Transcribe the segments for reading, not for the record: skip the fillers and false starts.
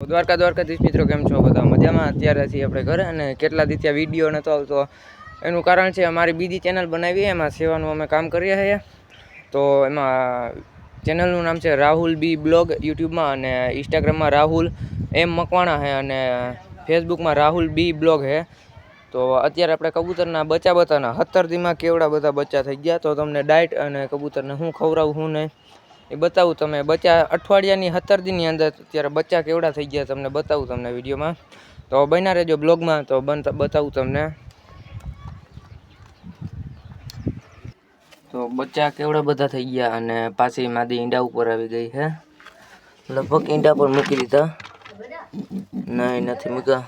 દ્વારકાધીશ મિત્રો, કેમ છો બધા? મજામાં? અત્યારે છીએ આપણે ઘરે અને કેટલા દી ત્યાં વિડીયો નહોતો આવતો. એનું કારણ છે અમારી બીજી ચેનલ બનાવી, એમાં સેવાનું અમે કામ કરીએ છીએ. તો એમાં ચેનલનું નામ છે રાહુલ બી બ્લોગ યુટ્યુબમાં, અને ઇન્સ્ટાગ્રામમાં રાહુલ એમ મકવાણા છે, અને ફેસબુકમાં રાહુલ બી બ્લોગ છે. તો અત્યારે આપણે કબૂતરના બચ્ચા બતાના 17 દીમાં કેવડા બધા બચ્ચા થઈ ગયા. તો તમને ડાયટ અને કબૂતરને હું ખવડાવું હું નહીં એ બતાવું. તમે બચ્ચા અઠવાડિયાની 17 દીની અંદર અત્યારે બચ્ચા કેવડા થઈ ગયા તમને બતાવું તમને વિડીયોમાં. તો બન્યા રહેજો બ્લોગમાં, તો બતાવું તમને. તો બચ્ચા કેવડા બધા થઈ ગયા, અને પાછી માદી ઈંડા ઉપર આવી ગઈ છે. લગભગ ઈંડા પર મૂકી દીધા. નહીં, નથી મૂક્યા.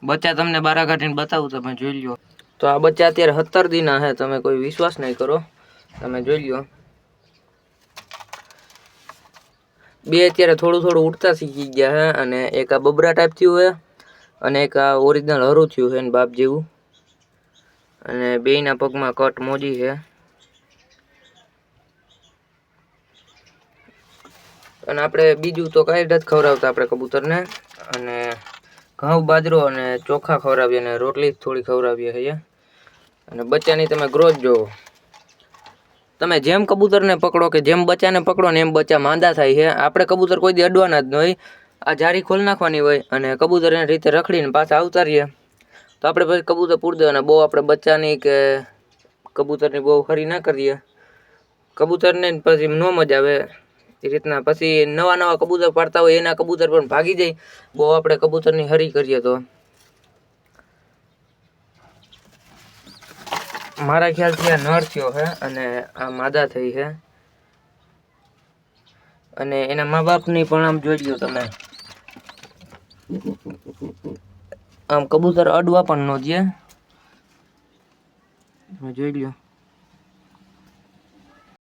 બચ્ચા તમને બારા કાઢીને બતાવું, તમે જોઈ લો. તો આ બચ્ચા અત્યારે 17 દીના છે. તમે કોઈ વિશ્વાસ નહીં કરો, તમે જોઈ લો. બે અત્યારે થોડું ઉઠતા શીખી ગયા છે, અને એક આ બબરા ટાઈપ થયું છે, અને એક આ ઓરિજિનલ હરું થયું છે ને બાપ જેવું. અને બેયના પગમાં કટ મોજી છે. અને આપણે બીજું તો કાંઈ નથી ખવડાવતા આપણે કબૂતરને. અને ઘઉં બાજરો અને ચોખા ખવડાવીએ, અને રોટલી થોડી ખવડાવીએ છીએ. અને બચ્ચાની તમે ગ્રોથ જોવો. તમે જેમ કબૂતરને પકડો કે જેમ બચ્ચાને પકડો ને એમ બચ્ચા માંદા થાય છે. આપણે કબૂતર કોઈ દી અડવાના જ ન હોય. આ જારી ખોલી નાખવાની હોય, અને કબૂતર એની રીતે રખડીને પાછા આવતા રહીએ. તો આપણે પછી કબૂતર પૂરી દેવાના. બહુ આપણે બચ્ચાની કે કબૂતરની બહુ હરી ના કરીએ. કબૂતરને પછી ન મજા આવે એ રીતના. પછી નવા કબૂતર પાડતા હોય, એના કબૂતર પણ ભાગી જાય. બહુ આપણે કબૂતરની હરી કરીએ તો. મારા ખ્યાલથી આ નર થયો છે, અને આ માદા થઈ છે. અને એના મા બાપની પણ આમ જોઈ લો તમે. આમ કબૂતર અડવા પણ ન દે, જોઈ લો.